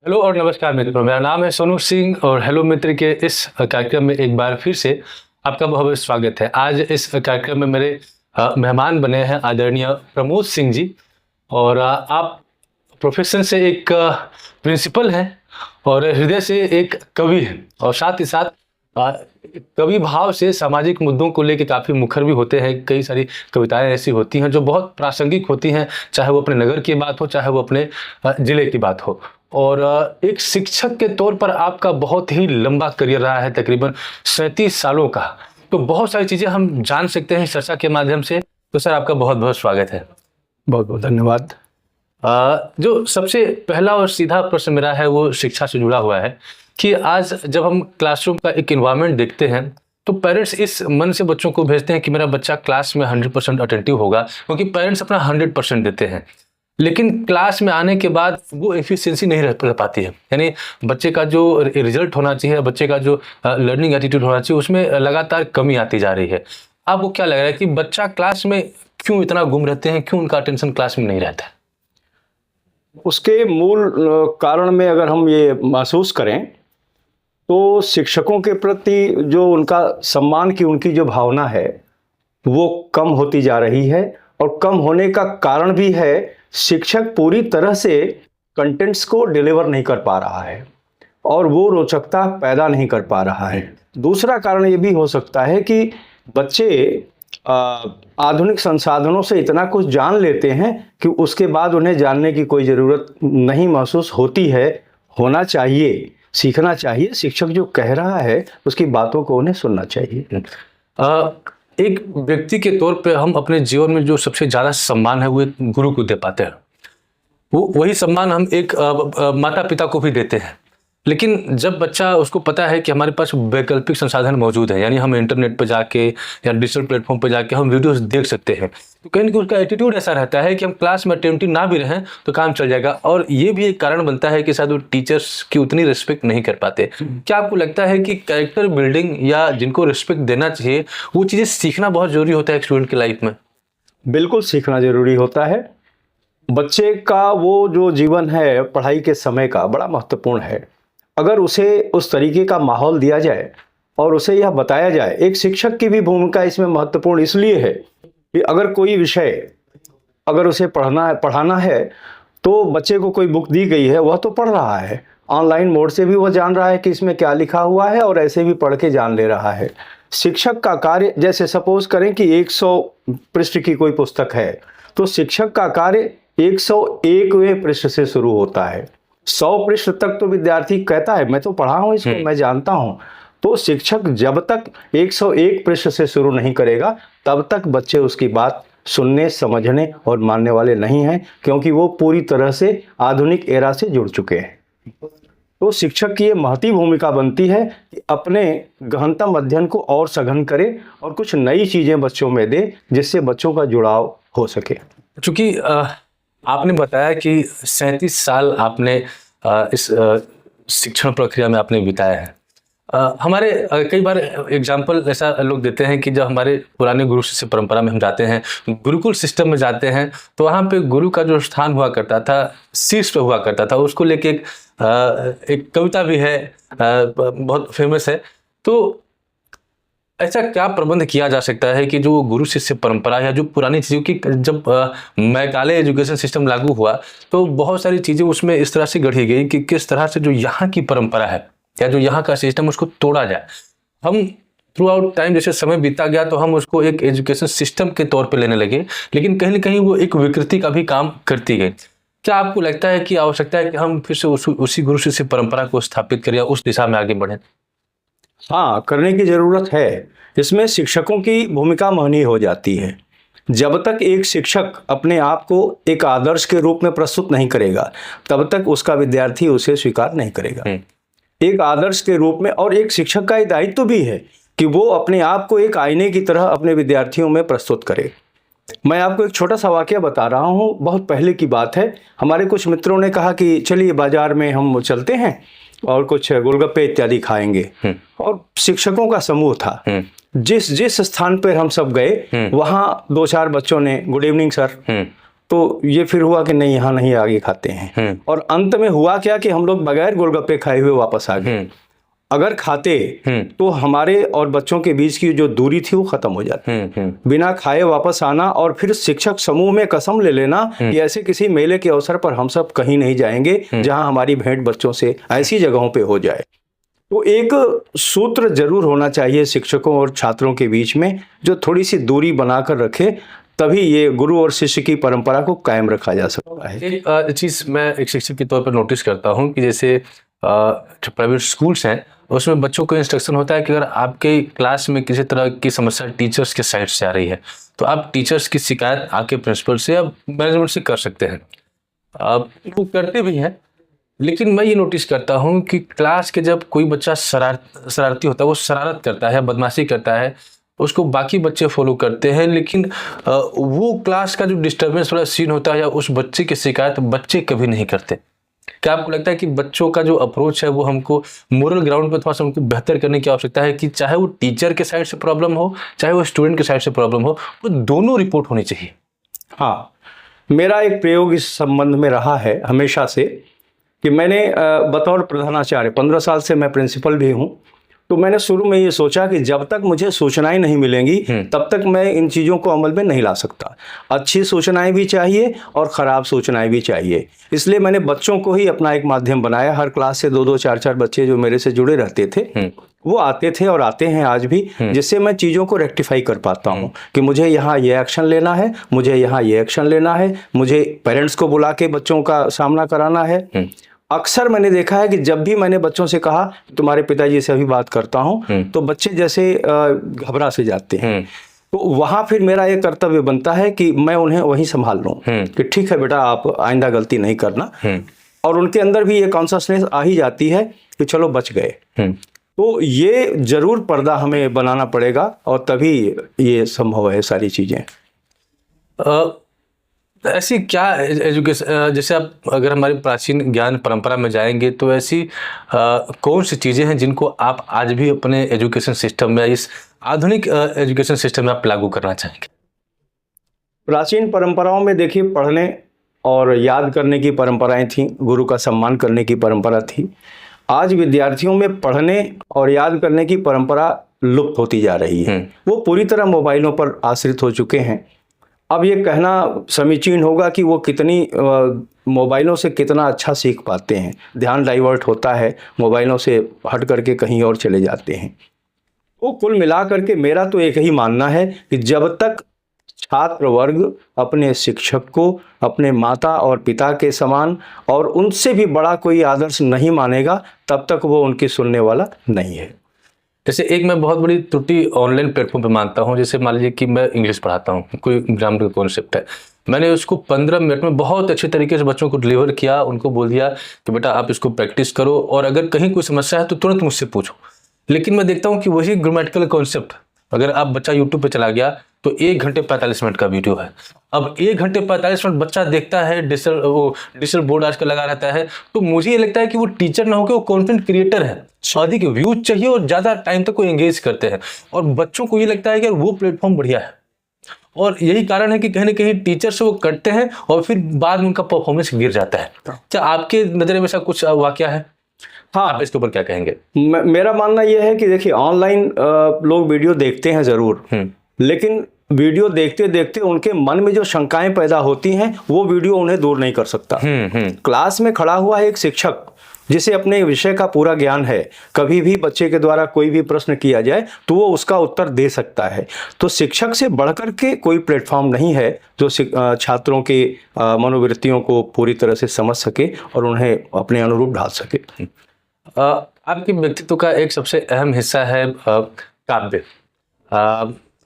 Hello और नमस्कार मित्रों, मेरा नाम है सोनू सिंह और हेलो मित्र के इस कार्यक्रम में एक बार फिर से आपका बहुत बहुत स्वागत है। आज इस कार्यक्रम में मेरे मेहमान बने हैं आदरणीय प्रमोद सिंह जी। और आप प्रोफेशन से एक प्रिंसिपल हैं और हृदय से एक कवि हैं, और साथ ही साथ कवि भाव से सामाजिक मुद्दों को लेकर काफ़ी मुखर भी होते हैं। कई सारी कविताएं ऐसी होती हैं जो बहुत प्रासंगिक होती हैं, चाहे वो अपने नगर की बात हो, चाहे वो अपने ज़िले की बात हो। और एक शिक्षक के तौर पर आपका बहुत ही लंबा करियर रहा है, तकरीबन 37 सालों का। तो बहुत सारी चीज़ें हम जान सकते हैं चर्चा के माध्यम से। तो सर, आपका बहुत बहुत स्वागत है। बहुत बहुत धन्यवाद। जो सबसे पहला और सीधा प्रश्न मेरा है वो शिक्षा से जुड़ा हुआ है कि आज जब हम क्लासरूम का एक इन्वायरमेंट देखते हैं तो पेरेंट्स इस मन से बच्चों को भेजते हैं कि मेरा बच्चा क्लास में 100% अटेंटिव होगा, क्योंकि पेरेंट्स अपना 100% देते हैं। लेकिन क्लास में आने के बाद वो एफिशिएंसी नहीं रह पाती है, यानी बच्चे का जो रिजल्ट होना चाहिए, बच्चे का जो लर्निंग एटीट्यूड होना चाहिए, उसमें लगातार कमी आती जा रही है। आपको क्या लग रहा है कि बच्चा क्लास में क्यों इतना गुम रहते हैं, क्यों उनका अटेंशन क्लास में नहीं रहता है? उसके मूल कारण में अगर हम ये महसूस करें तो शिक्षकों के प्रति जो उनका सम्मान की उनकी जो भावना है वो कम होती जा रही है। और कम होने का कारण भी है, शिक्षक पूरी तरह से कंटेंट्स को डिलीवर नहीं कर पा रहा है और वो रोचकता पैदा नहीं कर पा रहा है। दूसरा कारण ये भी हो सकता है कि बच्चे आधुनिक संसाधनों से इतना कुछ जान लेते हैं कि उसके बाद उन्हें जानने की कोई ज़रूरत नहीं महसूस होती है। होना चाहिए, सीखना चाहिए, शिक्षक जो कह रहा है उसकी बातों को उन्हें सुनना चाहिए। एक व्यक्ति के तौर पे हम अपने जीवन में जो सबसे ज़्यादा सम्मान है वो एक गुरु को दे पाते हैं। वो वही सम्मान हम एक माता पिता को भी देते हैं। लेकिन जब बच्चा उसको पता है कि हमारे पास वैकल्पिक संसाधन मौजूद है, यानी हम इंटरनेट पर जाके या डिजिटल प्लेटफॉर्म पर जाके हम वीडियोस देख सकते हैं, तो कहीं ना कहीं उसका एटीट्यूड ऐसा रहता है कि हम क्लास में अटेंटिव ना भी रहें तो काम चल जाएगा। और ये भी एक कारण बनता है कि शायद वो टीचर्स की उतनी रिस्पेक्ट नहीं कर पाते। क्या आपको लगता है कि कैरेक्टर बिल्डिंग या जिनको रिस्पेक्ट देना चाहिए वो चीज़ें सीखना बहुत जरूरी होता है एक स्टूडेंट की लाइफ में? बिल्कुल सीखना जरूरी होता है। बच्चे का वो जो जीवन है पढ़ाई के समय का बड़ा महत्वपूर्ण है। अगर उसे उस तरीके का माहौल दिया जाए और उसे यह बताया जाए, एक शिक्षक की भी भूमिका इसमें महत्वपूर्ण इसलिए है कि अगर कोई विषय अगर उसे पढ़ाना है तो बच्चे को कोई बुक दी गई है, वह तो पढ़ रहा है, ऑनलाइन मोड से भी वह जान रहा है कि इसमें क्या लिखा हुआ है और ऐसे भी पढ़ के जान ले रहा है। शिक्षक का कार्य, जैसे सपोज करें कि 100 पृष्ठ की कोई पुस्तक है तो शिक्षक का कार्य 101वें पृष्ठ से शुरू होता है। 100 पृष्ठ तक तो विद्यार्थी कहता है मैं तो पढ़ा हूँ इसको, मैं जानता हूँ। तो शिक्षक जब तक 101 पृष्ठ से शुरू नहीं करेगा तब तक बच्चे उसकी बात सुनने, समझने और मानने वाले नहीं हैं, क्योंकि वो पूरी तरह से आधुनिक एरा से जुड़ चुके हैं। तो शिक्षक की ये महती भूमिका बनती है कि अपने गहनतम अध्ययन को और सघन करे और कुछ नई चीज़ें बच्चों में दे जिससे बच्चों का जुड़ाव हो सके। चूँकि आपने बताया कि 37 साल आपने इस शिक्षण प्रक्रिया में आपने बिताया है। हमारे कई बार एग्जाम्पल ऐसा लोग देते हैं कि जब हमारे पुराने गुरु शिष्य परंपरा में हम जाते हैं, गुरुकुल सिस्टम में जाते हैं, तो वहाँ पे गुरु का जो स्थान हुआ करता था शीर्ष पे हुआ करता था। उसको लेके एक कविता भी है, बहुत फेमस है। तो ऐसा क्या प्रबंध किया जा सकता है कि जो गुरु शिष्य परंपरा या जो पुरानी चीज़ों की, जब मैकाले एजुकेशन सिस्टम लागू हुआ तो बहुत सारी चीज़ें उसमें इस तरह से गढ़ी गई कि किस तरह से जो यहाँ की परंपरा है या जो यहाँ का सिस्टम उसको तोड़ा जाए। हम थ्रू आउट टाइम, जैसे समय बीता गया तो हम उसको एक एजुकेशन सिस्टम के तौर पर लेने लगे, लेकिन कहीं ना कहीं वो एक विकृति का भी काम करती गई। क्या आपको लगता है कि आवश्यकता है कि हम फिर से उसी गुरु शिष्य परंपरा को स्थापित करें या उस दिशा में आगे बढ़ें? हाँ, करने की ज़रूरत है। इसमें शिक्षकों की भूमिका महनीय हो जाती है। जब तक एक शिक्षक अपने आप को एक आदर्श के रूप में प्रस्तुत नहीं करेगा तब तक उसका विद्यार्थी उसे स्वीकार नहीं करेगा। एक आदर्श के रूप में, और एक शिक्षक का दायित्व भी है कि वो अपने आप को एक आईने की तरह अपने विद्यार्थियों में प्रस्तुत करे। मैं आपको एक छोटा सा वाकया बता रहा हूँ, बहुत पहले की बात है। हमारे कुछ मित्रों ने कहा कि चलिए बाजार में हम चलते हैं और कुछ गोलगप्पे इत्यादि खाएंगे। और शिक्षकों का समूह था। जिस स्थान पर हम सब गए वहाँ 2-4 बच्चों ने गुड इवनिंग सर, तो ये फिर हुआ कि नहीं, यहाँ नहीं आगे खाते हैं। और अंत में हुआ क्या कि हम लोग बगैर गोलगप्पे खाए हुए वापस आ गए। अगर खाते तो हमारे और बच्चों के बीच की जो दूरी थी वो खत्म हो जाती। बिना खाए वापस आना और फिर शिक्षक समूह में कसम ले लेना कि ऐसे किसी मेले के अवसर पर हम सब कहीं नहीं जाएंगे जहां हमारी भेंट बच्चों से ऐसी जगहों पे हो जाए। तो एक सूत्र जरूर होना चाहिए शिक्षकों और छात्रों के बीच में, जो थोड़ी सी दूरी बनाकर रखे, तभी ये गुरु और शिष्य की परंपरा को कायम रखा जा सकता है। एक चीज़ मैं एक शिक्षक के तौर पर नोटिस करता हूँ कि जैसे जो प्राइवेट स्कूल्स हैं उसमें बच्चों को इंस्ट्रक्शन होता है कि अगर आपके क्लास में किसी तरह की समस्या टीचर्स के साइड से आ रही है तो आप टीचर्स की शिकायत आके प्रिंसिपल से या मैनेजमेंट से कर सकते हैं। वो करते भी हैं, लेकिन मैं ये नोटिस करता हूँ कि क्लास के जब कोई बच्चा शरारती होता है, वो शरारत करता है, बदमाशी करता है, उसको बाकी बच्चे फॉलो करते हैं, लेकिन वो क्लास का जो डिस्टर्बेंस वाला सीन होता है या उस बच्चे की शिकायत बच्चे कभी नहीं करते। क्या आपको लगता है कि बच्चों का जो अप्रोच है वो हमको मोरल ग्राउंड पे थोड़ा सा उनको बेहतर करने की आवश्यकता है कि चाहे वो टीचर के साइड से प्रॉब्लम हो चाहे वो स्टूडेंट के साइड से प्रॉब्लम हो, वो दोनों रिपोर्ट होनी चाहिए? हाँ, मेरा एक प्रयोग इस संबंध में रहा है हमेशा से कि मैंने बतौर प्रधानाचार्य 15 साल से मैं प्रिंसिपल भी हूँ, तो मैंने शुरू में ये सोचा कि जब तक मुझे सूचनाएं नहीं मिलेंगी तब तक मैं इन चीज़ों को अमल में नहीं ला सकता। अच्छी सूचनाएं भी चाहिए और ख़राब सूचनाएं भी चाहिए। इसलिए मैंने बच्चों को ही अपना एक माध्यम बनाया। हर क्लास से 2-2 4-4 बच्चे जो मेरे से जुड़े रहते थे वो आते थे और आते हैं आज भी, जिससे मैं चीज़ों को रेक्टिफाई कर पाता हूँ कि मुझे यहाँ ये एक्शन लेना है, मुझे यहाँ ये एक्शन लेना है, मुझे पेरेंट्स को बुला के बच्चों का सामना कराना है। अक्सर मैंने देखा है कि जब भी मैंने बच्चों से कहा तुम्हारे पिताजी से अभी बात करता हूं, तो बच्चे जैसे घबरा से जाते हैं। तो वहां फिर मेरा ये कर्तव्य बनता है कि मैं उन्हें वहीं संभाल लूं कि ठीक है बेटा, आप आइंदा गलती नहीं करना, और उनके अंदर भी ये कॉन्शसनेस आ ही जाती है कि चलो बच गए। तो ये जरूर पर्दा हमें बनाना पड़ेगा और तभी ये संभव है सारी चीजें। ऐसी क्या एजुकेशन, जैसे आप अगर हमारी प्राचीन ज्ञान परंपरा में जाएंगे तो ऐसी कौन सी चीज़ें हैं जिनको आप आज भी अपने एजुकेशन सिस्टम में, इस आधुनिक एजुकेशन सिस्टम में आप लागू करना चाहेंगे? प्राचीन परंपराओं में देखिए, पढ़ने और याद करने की परंपराएं थी, गुरु का सम्मान करने की परंपरा थी। आज विद्यार्थियों में पढ़ने और याद करने की परंपरा लुप्त होती जा रही है। वो पूरी तरह मोबाइलों पर आश्रित हो चुके हैं। अब ये कहना समीचीन होगा कि वो कितनी मोबाइलों से कितना अच्छा सीख पाते हैं। ध्यान डाइवर्ट होता है, मोबाइलों से हट करके कहीं और चले जाते हैं। वो कुल मिला करके मेरा तो एक ही मानना है कि जब तक छात्र वर्ग अपने शिक्षक को अपने माता और पिता के समान और उनसे भी बड़ा कोई आदर्श नहीं मानेगा, तब तक वो उनकी सुनने वाला नहीं है। जैसे एक मैं बहुत बड़ी त्रुटि ऑनलाइन प्लेटफॉर्म पे मानता हूँ, जैसे मान लीजिए कि मैं इंग्लिश पढ़ाता हूँ, कोई ग्रामर का कॉन्सेप्ट है, मैंने उसको 15 मिनट में बहुत अच्छे तरीके से बच्चों को डिलीवर किया, उनको बोल दिया कि बेटा आप इसको प्रैक्टिस करो और अगर कहीं कोई समस्या है तो तुरंत मुझसे पूछो। लेकिन मैं देखता हूँ कि वही ग्रामेटिकल कॉन्सेप्ट अगर आप बच्चा यूट्यूब पे चला गया तो 1 घंटे 45 मिनट का वीडियो है। अब 1 घंटे 45 मिनट बच्चा देखता है, डिजिटल बोर्ड आजकल लगा रहता है, तो मुझे ये लगता है कि वो टीचर ना होकर वो कंटेंट क्रिएटर है। अधिक व्यूज चाहिए और ज़्यादा टाइम तक वो एंगेज करते हैं, और बच्चों को ये लगता है कि वो प्लेटफॉर्म बढ़िया है, और यही कारण है कि कहीं ना कहीं टीचर से वो कटते हैं और फिर बाद में उनका परफॉर्मेंस गिर जाता है। क्या आपके नज़र में ऐसा कुछ वाकया है? हाँ, आप इसके ऊपर क्या कहेंगे? मेरा मानना यह है कि देखिए, ऑनलाइन लोग वीडियो देखते हैं जरूर, लेकिन वीडियो देखते देखते उनके मन में जो शंकाएं पैदा होती हैं वो वीडियो उन्हें दूर नहीं कर सकता। क्लास में खड़ा हुआ एक शिक्षक जिसे अपने विषय का पूरा ज्ञान है, कभी भी बच्चे के द्वारा कोई भी प्रश्न किया जाए तो वो उसका उत्तर दे सकता है। तो शिक्षक से बढ़कर के कोई प्लेटफॉर्म नहीं है जो छात्रों के मनोवृत्तियों को पूरी तरह से समझ सके और उन्हें अपने अनुरूप ढाल सके। आपके व्यक्तित्व का एक सबसे अहम हिस्सा है काव्य।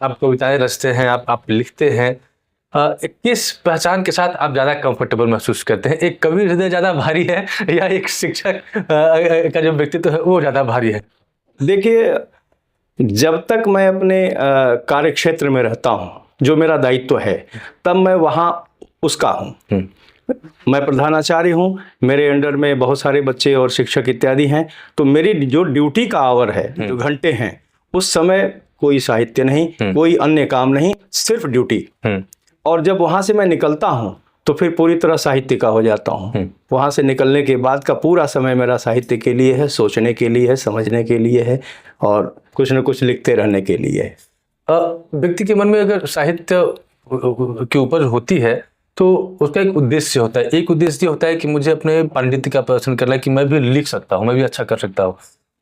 आप कविताएं रचते हैं, आप लिखते हैं। किस पहचान के साथ आप ज़्यादा कंफर्टेबल महसूस करते हैं? एक कवि हृदय ज़्यादा भारी है या एक शिक्षक का जो व्यक्तित्व है वो ज़्यादा भारी है? देखिए, जब तक मैं अपने कार्य क्षेत्र में रहता हूँ, जो मेरा दायित्व है, तब मैं वहाँ उसका हूँ। मैं प्रधानाचार्य हूँ, मेरे अंडर में बहुत सारे बच्चे और शिक्षक इत्यादि हैं, तो मेरी जो ड्यूटी का आवर है, जो घंटे हैं, उस समय कोई साहित्य नहीं, कोई अन्य काम नहीं, सिर्फ ड्यूटी। और जब वहाँ से मैं निकलता हूँ तो फिर पूरी तरह साहित्य का हो जाता हूँ। वहाँ से निकलने के बाद का पूरा समय मेरा साहित्य के लिए है, सोचने के लिए है, समझने के लिए है और कुछ न कुछ लिखते रहने के लिए है। व्यक्ति के मन में अगर साहित्य की उपज होती है तो उसका एक उद्देश्य होता है। एक उद्देश्य होता है कि मुझे अपने पांडित्य का प्रदर्शन करना है, कि मैं भी लिख सकता हूँ, मैं भी अच्छा कर सकता हूँ।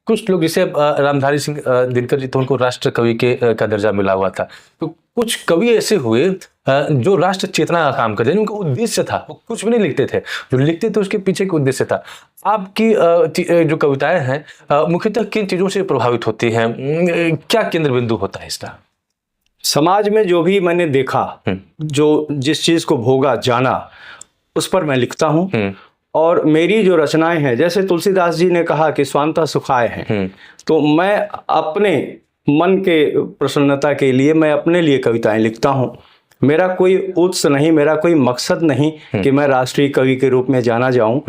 कुछ लोग जैसे रामधारी सिंह दिनकर जी, तो उनको राष्ट्र कवि का दर्जा मिला हुआ था। तो कुछ कवि ऐसे हुए जो राष्ट्र चेतना का काम करते थे, उनका उद्देश्य था, वो कुछ भी नहीं लिखते थे, जो लिखते थे उसके पीछे एक उद्देश्य था। आपकी जो कविताएं हैं मुख्यतः किन चीजों से प्रभावित होती हैं? क्या केंद्र बिंदु होता है इसका? समाज में जो भी मैंने देखा, जो जिस चीज को भोगा जाना, उस पर मैं लिखता हूँ। और मेरी जो रचनाएं हैं, जैसे तुलसीदास जी ने कहा कि स्वांतः सुखाय हैं, तो मैं अपने मन के प्रसन्नता के लिए मैं अपने लिए कविताएं लिखता हूँ। मेरा कोई उद्देश्य नहीं, मेरा कोई मकसद नहीं कि मैं राष्ट्रीय कवि के रूप में जाना जाऊं।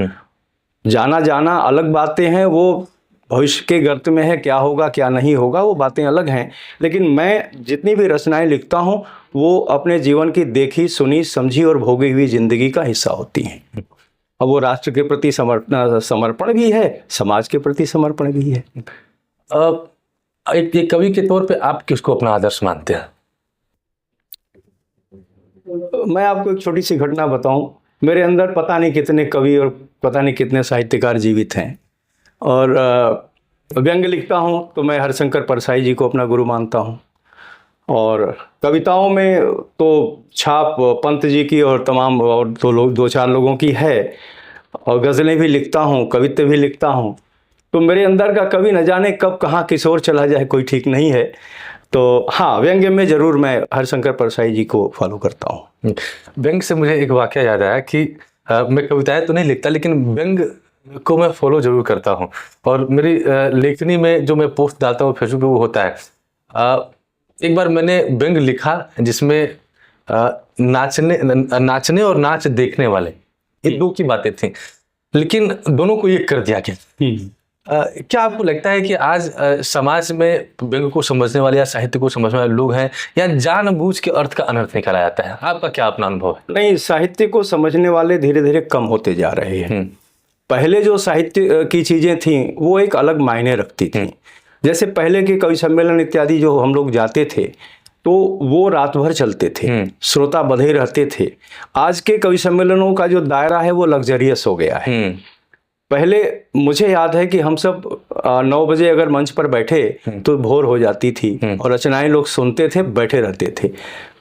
जाना अलग बातें हैं, वो भविष्य के गर्त में है, क्या होगा क्या नहीं होगा वो बातें अलग हैं। लेकिन मैं जितनी भी रचनाएं लिखता हूँ वो अपने जीवन की देखी, सुनी, समझी और भोगी हुई जिंदगी का हिस्सा होती हैं। अब वो राष्ट्र के प्रति समर्पण भी है, समाज के प्रति समर्पण भी है। एक कवि के तौर पे आप किसको अपना आदर्श मानते हैं? मैं आपको एक छोटी सी घटना बताऊं। मेरे अंदर पता नहीं कितने कवि और पता नहीं कितने साहित्यकार जीवित हैं। और व्यंग्य लिखता हूं तो मैं हरिशंकर परसाई जी को अपना गुरु मानता हूं। और कविताओं में तो छाप पंत जी की और तमाम और दो चार लोगों की है। और गज़लें भी लिखता हूं, कवित्व भी लिखता हूं। तो मेरे अंदर का कवि न जाने कब कहाँ किस ओर चला जाए, कोई ठीक नहीं है। तो हाँ, व्यंग्य में जरूर मैं हरिशंकर परसाई जी को फॉलो करता हूँ। व्यंग्य से मुझे एक वाकया याद आया कि मैं कविताएं तो नहीं लिखता, लेकिन व्यंग्य को मैं फॉलो जरूर करता हूँ। और मेरी लेखनी में जो मैं पोस्ट डालता हूँ फेसबुक पे, वो होता है एक बार मैंने व्यंग्य लिखा जिसमें नाचने और नाच देखने वाले, ये दो की बातें थी, लेकिन दोनों को एक कर दिया गया। क्या आपको लगता है कि आज समाज में व्यंग्य को समझने वाले या साहित्य को समझने वाले लोग हैं, या जानबूझ के अर्थ का अनर्थ निकाला जाता है? आपका क्या अपना अनुभव है? नहीं, साहित्य को समझने वाले धीरे धीरे कम होते जा रहे हैं। पहले जो साहित्य की चीजें थी वो एक अलग मायने रखती थी। जैसे पहले के कवि सम्मेलन इत्यादि जो हम लोग जाते थे तो वो रात भर चलते थे, श्रोता बधे रहते थे। आज के कवि सम्मेलनों का जो दायरा है वो लग्जरियस हो गया है। पहले मुझे याद है कि हम सब 9 बजे अगर मंच पर बैठे तो भोर हो जाती थी और रचनाएं लोग सुनते थे, बैठे रहते थे।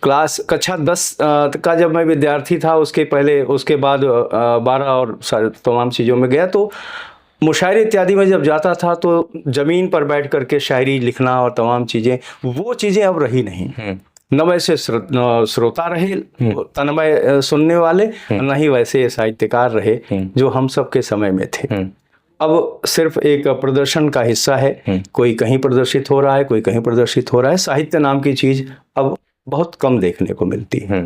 कक्षा 10 का जब मैं विद्यार्थी था, उसके बाद 12 और तमाम चीज़ों में गया, तो मुशायरे इत्यादि में जब जाता था तो ज़मीन पर बैठ करके शायरी लिखना और तमाम चीज़ें, वो चीज़ें अब रही नहीं। न वैसे श्रोता रहे तन्मय सुनने वाले, न ही वैसे साहित्यकार रहे जो हम सब के समय में थे। अब सिर्फ एक प्रदर्शन का हिस्सा है, कोई कहीं प्रदर्शित हो रहा है, कोई कहीं प्रदर्शित हो रहा है। साहित्य नाम की चीज अब बहुत कम देखने को मिलती है।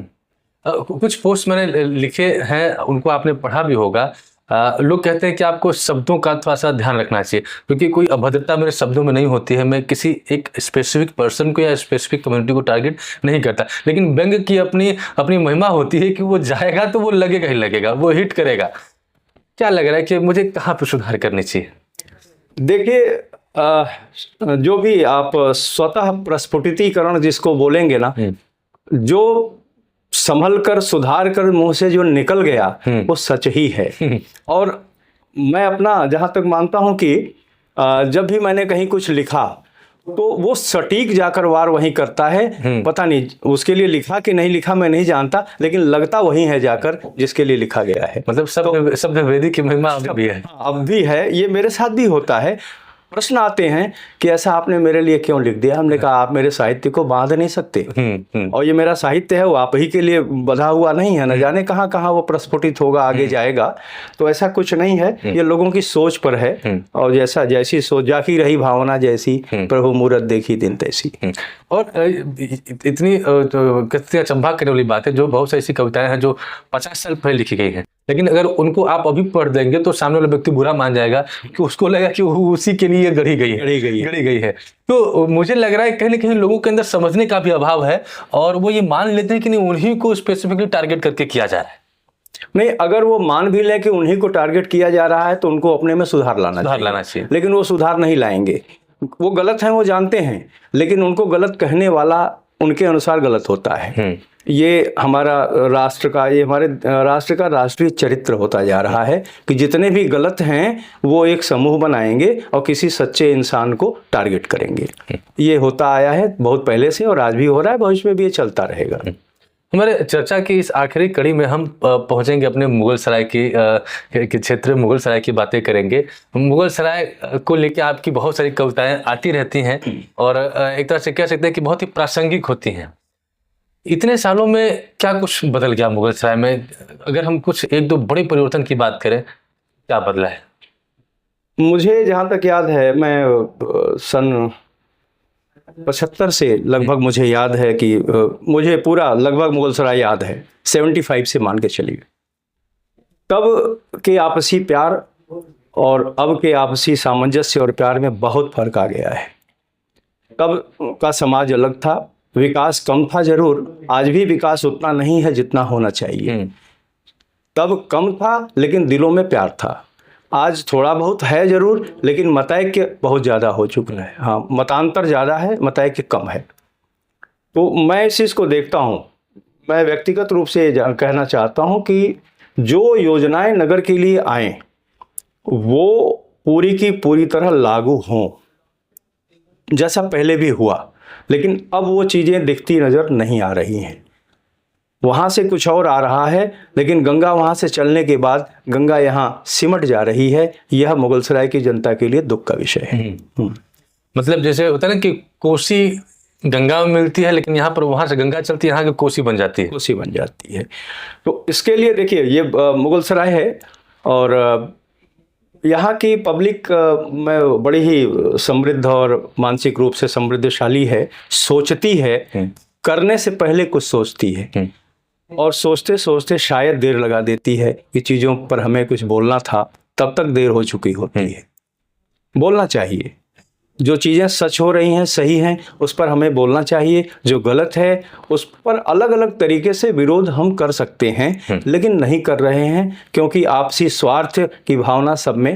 कुछ पोस्ट मैंने लिखे हैं, उनको आपने पढ़ा भी होगा। लोग कहते हैं कि आपको शब्दों का थोड़ा सा ध्यान रखना चाहिए, क्योंकि कोई अभद्रता मेरे शब्दों में नहीं होती है। मैं किसी एक स्पेसिफिक पर्सन को या स्पेसिफिक कम्युनिटी को टारगेट नहीं करता, लेकिन व्यंग्य की अपनी महिमा होती है कि वो जाएगा तो वो लगेगा ही लगेगा, वो हिट करेगा। क्या लग रहा है कि मुझे कहाँ पर सुधार करनी चाहिए? देखिए, जो भी आप स्वतः प्रस्फुटितीकरण जिसको बोलेंगे ना, जो संभल कर सुधार कर मुंह से जो निकल गया वो सच ही है। और मैं अपना जहां तक मानता हूं कि जब भी मैंने कहीं कुछ लिखा तो वो सटीक जाकर वार वहीं करता है। पता नहीं उसके लिए लिखा कि नहीं लिखा मैं नहीं जानता, लेकिन लगता वही है जाकर जिसके लिए लिखा गया है। मतलब शब्द वेदी की महिमा अब भी है। अब भी है, ये मेरे साथ भी होता है। प्रश्न आते हैं कि ऐसा आपने मेरे लिए क्यों लिख दिया? हमने कहा आप मेरे साहित्य को बांध नहीं सकते, और ये मेरा साहित्य है, वो आप ही के लिए बधा हुआ नहीं है। न जाने कहाँ कहाँ वो प्रस्फुटित होगा, आगे जाएगा। तो ऐसा कुछ नहीं है, ये लोगों की सोच पर है। और जैसी सोच, जाकी रही भावना जैसी, प्रभु मूरत देखी दिन तैसी। और इतनी अचंभा करने वाली बात है, जो बहुत सी ऐसी कविताएं हैं जो 50 साल पहले लिखी गई हैं, लेकिन अगर उनको आप अभी पढ़ देंगे तो सामने वाला व्यक्ति बुरा मान जाएगा कि उसको लगा कि वो उसी के लिए गढ़ी गई है। तो मुझे लग रहा है कहीं ना कहीं लोगों के अंदर समझने का भी अभाव है, और वो ये मान लेते हैं कि नहीं, उन्हीं को स्पेसिफिकली टारगेट करके किया जा रहा है। नहीं, अगर वो मान भी लें कि उन्हीं को टारगेट किया जा रहा है तो उनको अपने में सुधार लाना चाहिए। लेकिन वो सुधार नहीं लाएंगे। वो गलत हैं, वो जानते हैं, लेकिन उनको गलत कहने वाला उनके अनुसार गलत होता है। ये हमारा राष्ट्र का, ये हमारे राष्ट्र का राष्ट्रीय चरित्र होता जा रहा है कि जितने भी गलत हैं वो एक समूह बनाएंगे और किसी सच्चे इंसान को टारगेट करेंगे। ये होता आया है बहुत पहले से और आज भी हो रहा है, भविष्य में भी ये चलता रहेगा। हमारे चर्चा की इस आखिरी कड़ी में हम पहुंचेंगे अपने मुगल सराय के क्षेत्र, मुगल सराय की बातें करेंगे। मुगल सराय को लेके आपकी बहुत सारी कविताएं आती रहती हैं और एक तरह से कह सकते हैं कि बहुत ही प्रासंगिक होती हैं। इतने सालों में क्या कुछ बदल गया मुगल सराय में? अगर हम कुछ एक दो बड़े परिवर्तन की बात करें, क्या बदला है? मुझे जहाँ तक याद है, मैं सन 75 से लगभग मुझे याद है कि मुझे पूरा लगभग मुगल सराय याद है। 75 से मान के चलिए। तब के आपसी प्यार और अब के आपसी सामंजस्य और प्यार में बहुत फर्क आ गया है। तब का समाज अलग था, विकास कम था जरूर, आज भी विकास उतना नहीं है जितना होना चाहिए। तब कम था लेकिन दिलों में प्यार था। आज थोड़ा बहुत है जरूर, लेकिन मतैक्य बहुत ज़्यादा हो चुका है। हाँ, मतांतर ज़्यादा है, मतैक्य कम है। तो मैं इस चीज़ को देखता हूँ। मैं व्यक्तिगत रूप से कहना चाहता हूँ कि जो योजनाएं नगर के लिए आएँ वो पूरी की पूरी तरह लागू हों, जैसा पहले भी हुआ। लेकिन अब वो चीज़ें दिखती नज़र नहीं आ रही हैं। वहाँ से कुछ और आ रहा है, लेकिन गंगा वहाँ से चलने के बाद गंगा यहाँ सिमट जा रही है। यह मुगलसराय की जनता के लिए दुख का विषय है। मतलब जैसे होता है ना कि कोसी गंगा में मिलती है, लेकिन यहाँ पर वहाँ से गंगा चलती है, यहाँ की कोसी बन जाती है। कोसी बन जाती है। तो इसके लिए देखिए, ये मुगलसराय है और यहाँ की पब्लिक में बड़ी ही समृद्ध और मानसिक रूप से समृद्धशाली है, सोचती है, करने से पहले कुछ सोचती है और सोचते सोचते शायद देर लगा देती है कि चीज़ों पर हमें कुछ बोलना था, तब तक देर हो चुकी होती है। बोलना चाहिए, जो चीज़ें सच हो रही हैं, सही हैं, उस पर हमें बोलना चाहिए। जो गलत है उस पर अलग अलग तरीके से विरोध हम कर सकते हैं, लेकिन नहीं कर रहे हैं क्योंकि आपसी स्वार्थ की भावना सब में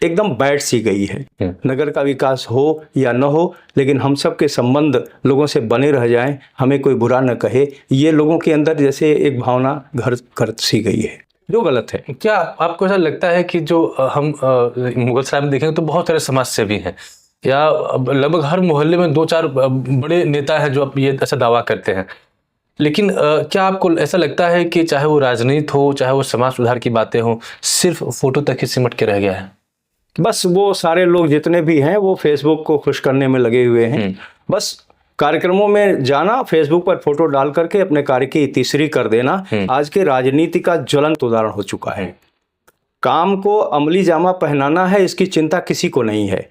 एकदम बैठ सी गई है। नगर का विकास हो या न हो, लेकिन हम सब के संबंध लोगों से बने रह जाएं, हमें कोई बुरा न कहे, ये लोगों के अंदर जैसे एक भावना घर कर सी गई है, जो गलत है। क्या आपको ऐसा लगता है कि जो हम मुगल सराय में देखेंगे तो बहुत सारे समाज सेवी हैं, या लगभग हर मोहल्ले में दो चार बड़े नेता हैं जो अब ये ऐसा दावा करते हैं, लेकिन क्या आपको ऐसा लगता है कि चाहे वो राजनीति हो, चाहे वो समाज सुधार की बातें हो, सिर्फ फोटो तक ही सिमट के रह गया है? बस वो सारे लोग जितने भी हैं वो फेसबुक को खुश करने में लगे हुए हैं। बस कार्यक्रमों में जाना, फेसबुक पर फोटो डाल करके अपने कार्य की तीसरी कर देना आज के राजनीति का ज्वलंत उदाहरण हो चुका है। काम को अमली जामा पहनाना है, इसकी चिंता किसी को नहीं है।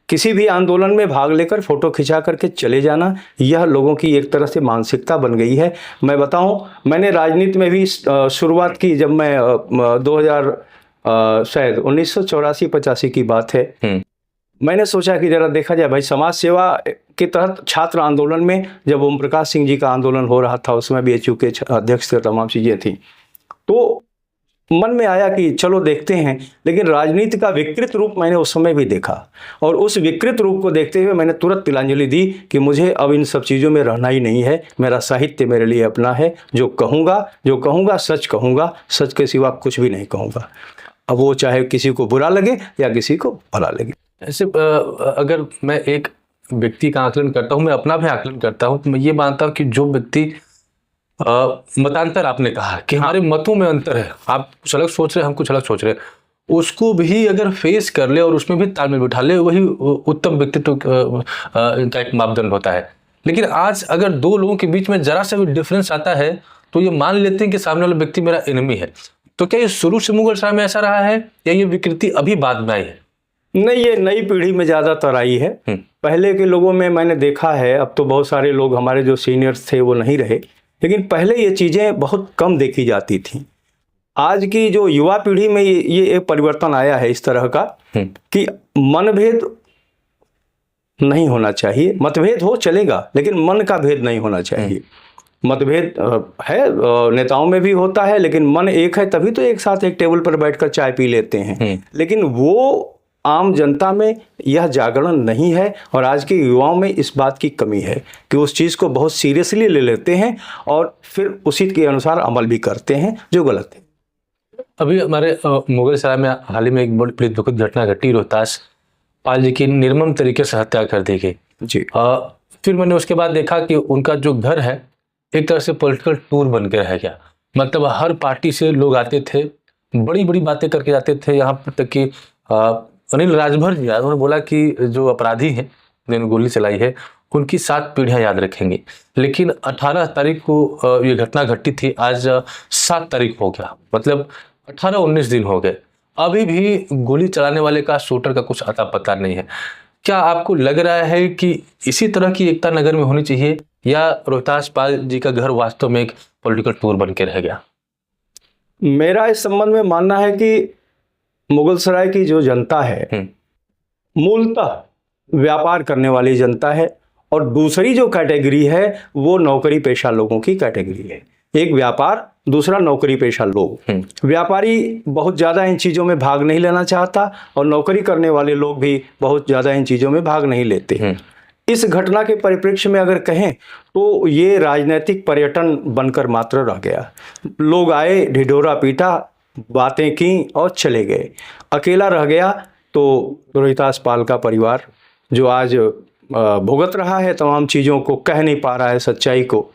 किसी भी आंदोलन में भाग लेकर फोटो खिंचा करके चले जाना, यह लोगों की एक तरह से मानसिकता बन गई है। मैं बताऊं, मैंने राजनीति में भी शुरुआत की जब मैं 2000 शायद 1984-85 की बात है। मैंने सोचा कि जरा देखा जाए भाई, समाज सेवा के तहत छात्र आंदोलन में जब ओम प्रकाश सिंह जी का आंदोलन हो रहा था, उसमें BHU के अध्यक्ष तमाम चीज़ें थी, तो मन में आया कि चलो देखते हैं। लेकिन राजनीति का विकृत रूप मैंने उस समय भी देखा और उस विकृत रूप को देखते हुए मैंने तुरंत तिलांजलि दी कि मुझे अब इन सब चीज़ों में रहना ही नहीं है। मेरा साहित्य मेरे लिए अपना है। जो कहूँगा सच कहूँगा, सच के सिवा कुछ भी नहीं कहूँगा। अब वो चाहे किसी को बुरा लगे या किसी को भला लगे। ऐसे अगर मैं एक व्यक्ति का आकलन करता हूँ, मैं अपना भी आकलन करता हूँ, तो मैं ये मानता हूँ कि जो व्यक्ति मतांतर, आपने कहा कि हमारे मतों में अंतर है, आप कुछ अलग सोच रहे हैं, हम कुछ अलग सोच रहे हैं, उसको भी अगर फेस कर ले और उसमें भी तालमेल बिठा ले, वही उत्तम व्यक्तित्व का एक मापदंड होता है। लेकिन आज अगर दो लोगों के बीच में जरा सा भी डिफरेंस आता है तो ये मान लेते हैं कि सामने वाला व्यक्ति मेरा एनिमी है। तो क्या ये शुरू से मुगल सराय में ऐसा रहा है या ये विकृति अभी बाद में आई है? नहीं, ये नई पीढ़ी में ज़्यादातर आई है। पहले के लोगों में मैंने देखा है, अब तो बहुत सारे लोग हमारे जो सीनियर्स थे वो नहीं रहे, लेकिन पहले ये चीज़ें बहुत कम देखी जाती थी। आज की जो युवा पीढ़ी में ये एक परिवर्तन आया है इस तरह का कि मनभेद नहीं होना चाहिए। मतभेद हो चलेगा, लेकिन मन का भेद नहीं होना चाहिए। मतभेद है, नेताओं में भी होता है, लेकिन मन एक है तभी तो एक साथ एक टेबल पर बैठकर चाय पी लेते हैं। लेकिन वो आम जनता में यह जागरण नहीं है और आज के युवाओं में इस बात की कमी है कि उस चीज़ को बहुत सीरियसली ले लेते हैं और फिर उसी के अनुसार अमल भी करते हैं, जो गलत है। अभी हमारे मुगल सराय में हाल ही में एक बड़ी दुखद घटना घटी। रोहतास पाल जी की निर्मम तरीके से हत्या कर दी गई जी। फिर मैंने उसके बाद देखा कि उनका जो घर है एक तरह से पॉलिटिकल टूर बन के रह गया। मतलब हर पार्टी से लोग आते थे, बड़ी बड़ी बातें करके जाते थे। यहाँ तक कि अनिल राजभर जी उन्होंने बोला कि जो अपराधी हैं जिन्होंने गोली चलाई है उनकी 7 पीढ़ियां याद रखेंगे। लेकिन 18 तारीख को ये घटना घटी थी, आज 7 तारीख हो गया, मतलब 18-19 दिन हो गए, अभी भी गोली चलाने वाले का, शूटर का कुछ अता पता नहीं है। क्या आपको लग रहा है कि इसी तरह की एकता नगर में होनी चाहिए या रोहतास पाल जी का घर वास्तव में एक पॉलिटिकल टूर बन के रह गया? मेरा इस संबंध में मानना है कि मुगल सराय की जो जनता है मूलतः व्यापार करने वाली जनता है और दूसरी जो कैटेगरी है वो नौकरी पेशा लोगों की कैटेगरी है। एक व्यापार, दूसरा नौकरी पेशा लोग। व्यापारी बहुत ज़्यादा इन चीज़ों में भाग नहीं लेना चाहता और नौकरी करने वाले लोग भी बहुत ज़्यादा इन चीज़ों में भाग नहीं लेते। इस घटना के परिप्रेक्ष्य में अगर कहें तो ये राजनीतिक पर्यटन बनकर मात्र रह गया। लोग आए, ढिढोरा पीटा, बातें की और चले गए। अकेला रह गया तो रोहितास पाल का परिवार जो आज भुगत रहा है तमाम चीज़ों को, कह नहीं पा रहा है सच्चाई को।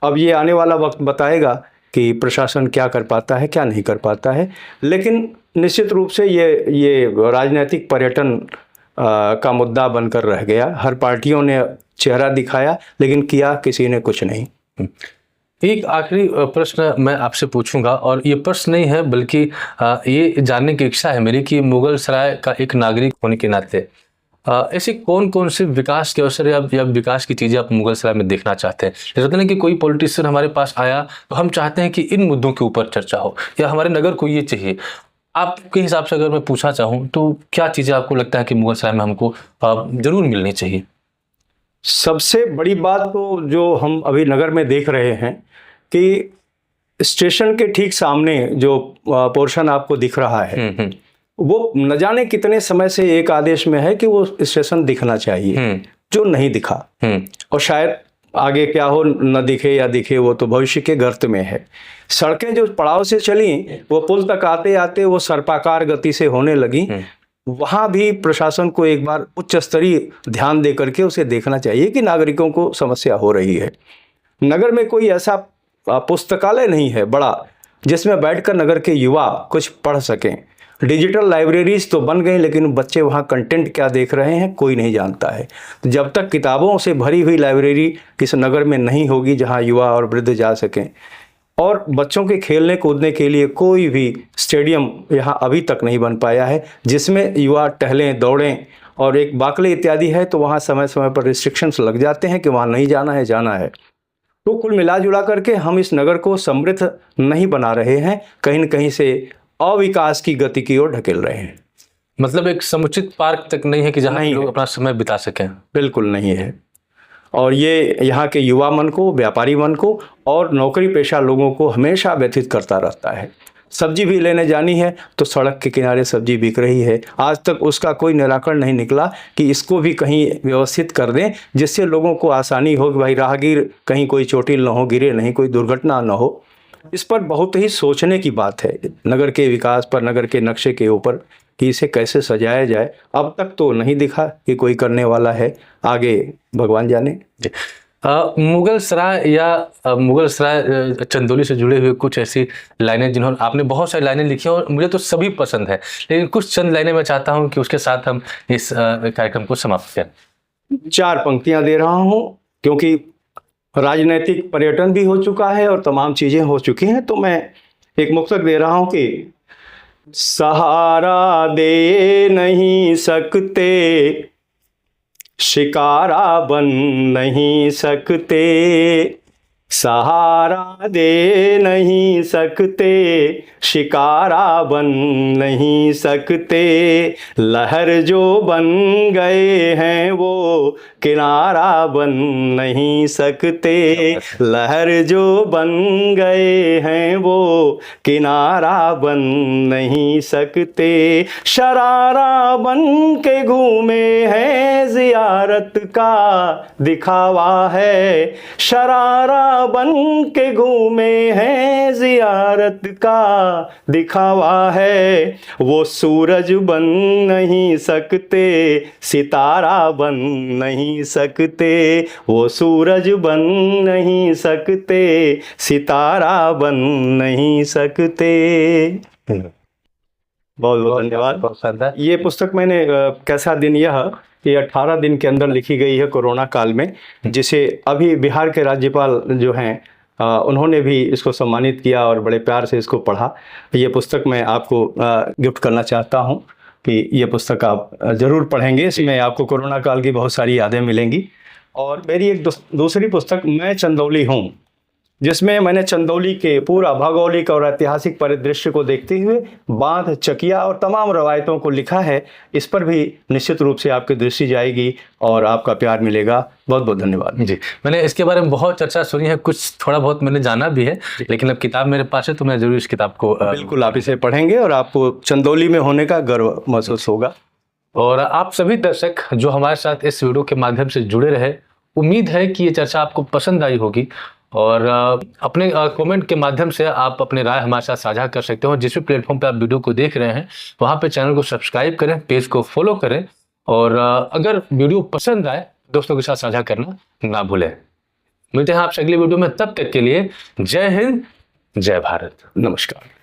अब ये आने वाला वक्त बताएगा कि प्रशासन क्या कर पाता है, क्या नहीं कर पाता है। लेकिन निश्चित रूप से ये राजनीतिक पर्यटन का मुद्दा बनकर रह गया। हर पार्टियों ने चेहरा दिखाया लेकिन किया किसी ने कुछ नहीं। एक आखिरी प्रश्न मैं आपसे पूछूंगा और ये प्रश्न नहीं है बल्कि ये जानने की इच्छा है मेरी कि मुगल सराय का एक नागरिक होने के नाते ऐसे कौन कौन से विकास के अवसर या विकास की चीज़ें आप मुगल सराय में देखना चाहते हैं? जैसे होता है कि कोई पॉलिटिशियन हमारे पास आया तो हम चाहते हैं कि इन मुद्दों के ऊपर चर्चा हो या हमारे नगर को ये चाहिए। आपके हिसाब से अगर मैं पूछना चाहूँ तो क्या चीज़ें आपको लगता है कि मुगल सराय में हमको जरूर मिलनी चाहिए? सबसे बड़ी बात तो जो हम अभी नगर में देख रहे हैं कि स्टेशन के ठीक सामने जो पोर्शन आपको दिख रहा है वो न जाने कितने समय से एक आदेश में है कि वो स्टेशन दिखना चाहिए, जो नहीं दिखा। और शायद आगे क्या हो, न दिखे या दिखे वो तो भविष्य के गर्त में है। सड़कें जो पड़ाव से चली वो पुल तक आते आते वो सर्पाकार गति से होने लगी। वहाँ भी प्रशासन को एक बार उच्च स्तरीय ध्यान दे करके उसे देखना चाहिए कि नागरिकों को समस्या हो रही है। नगर में कोई ऐसा पुस्तकालय नहीं है बड़ा जिसमें बैठकर नगर के युवा कुछ पढ़ सकें। डिजिटल लाइब्रेरीज तो बन गई लेकिन बच्चे वहाँ कंटेंट क्या देख रहे हैं कोई नहीं जानता है। तो जब तक किताबों से भरी हुई लाइब्रेरी किस नगर में नहीं होगी जहाँ युवा और वृद्ध जा सकें, और बच्चों के खेलने कूदने के लिए कोई भी स्टेडियम यहाँ अभी तक नहीं बन पाया है जिसमें युवा टहलें दौड़ें, और एक बाकले इत्यादि है तो वहाँ समय समय पर रिस्ट्रिक्शंस लग जाते हैं कि वहाँ नहीं जाना है, जाना है। तो कुल मिला जुला करके हम इस नगर को समृद्ध नहीं बना रहे हैं, कहीं न कहीं से अविकास की गति की ओर ढकेल रहे हैं। मतलब एक समुचित पार्क तक नहीं है कि जहाँ लोग अपना समय बिता सकें। बिल्कुल नहीं है। और ये यहाँ के युवा मन को, व्यापारी मन को और नौकरी पेशा लोगों को हमेशा व्यथित करता रहता है। सब्जी भी लेने जानी है तो सड़क के किनारे सब्जी बिक रही है, आज तक उसका कोई निराकरण नहीं निकला कि इसको भी कहीं व्यवस्थित कर दें जिससे लोगों को आसानी हो कि भाई राहगीर कहीं कोई चोटिल न हो, गिरे नहीं, कोई दुर्घटना न हो। इस पर बहुत ही सोचने की बात है नगर के विकास पर, नगर के नक्शे के ऊपर कि इसे कैसे सजाया जाए। अब तक तो नहीं दिखा कि कोई करने वाला है, आगे भगवान जाने। मुगल सराय या मुगल सराय चंदौली से जुड़े हुए कुछ ऐसी लाइनें जिन्होंने, आपने बहुत सारी लाइनें लिखी और मुझे तो सभी पसंद है, लेकिन कुछ चंद लाइनें मैं चाहता हूं कि उसके साथ हम इस कार्यक्रम को समाप्त करें। 4 पंक्तियां दे रहा हूं क्योंकि राजनीतिक पर्यटन भी हो चुका है और तमाम चीज़ें हो चुकी हैं, तो मैं एक मुक्तक दे रहा हूं कि सहारा दे नहीं सकते, शिकारा बन नहीं सकते, सहारा दे नहीं सकते, शिकारा बन नहीं सकते, लहर जो बन गए हैं वो किनारा बन नहीं सकते, लहर जो बन गए हैं वो किनारा बन नहीं सकते, शरारा बन के घूमे हैं ज़ियारत का दिखावा है, शरारा बन के घूमे हैं ज़ियारत का दिखावा है, वो सूरज बन नहीं सकते, सितारा बन नहीं सकते, वो सूरज बन नहीं सकते, सितारा बन नहीं सकते। बहुत बहुत धन्यवाद। बहुत शानदार। ये पुस्तक मैंने कैसा दिन यह कि 18 दिन के अंदर लिखी गई है कोरोना काल में, जिसे अभी बिहार के राज्यपाल जो हैं उन्होंने भी इसको सम्मानित किया और बड़े प्यार से इसको पढ़ा। ये पुस्तक मैं आपको गिफ्ट करना चाहता हूँ कि ये पुस्तक आप ज़रूर पढ़ेंगे। इसमें आपको कोरोना काल की बहुत सारी यादें मिलेंगी। और मेरी एक दूसरी पुस्तक मैं चंदौली हूँ, जिसमें मैंने चंदौली के पूरा भौगोलिक और ऐतिहासिक परिदृश्य को देखते हुए बांध, चकिया और तमाम रवायतों को लिखा है। इस पर भी निश्चित रूप से आपकी दृष्टि जाएगी और आपका प्यार मिलेगा। बहुत बहुत धन्यवाद। जी, मैंने इसके बारे में बहुत चर्चा सुनी है, कुछ थोड़ा बहुत मैंने जाना भी है, लेकिन अब किताब मेरे पास है तो मैं ज़रूर इस किताब को बिल्कुल आप इसे पढ़ेंगे और आपको चंदौली में होने का गर्व महसूस होगा। और आप सभी दर्शक जो हमारे साथ इस वीडियो के माध्यम से जुड़े रहे, उम्मीद है कि ये चर्चा आपको पसंद आई होगी। और अपने कमेंट के माध्यम से आप अपने राय हमारे साथ साझा कर सकते हो। जिस भी प्लेटफॉर्म पे आप वीडियो को देख रहे हैं वहाँ पे चैनल को सब्सक्राइब करें, पेज को फॉलो करें, और अगर वीडियो पसंद आए दोस्तों के साथ साझा करना ना भूलें। मिलते हैं आपसे अगली वीडियो में, तब तक के लिए जय हिंद, जय भारत, नमस्कार।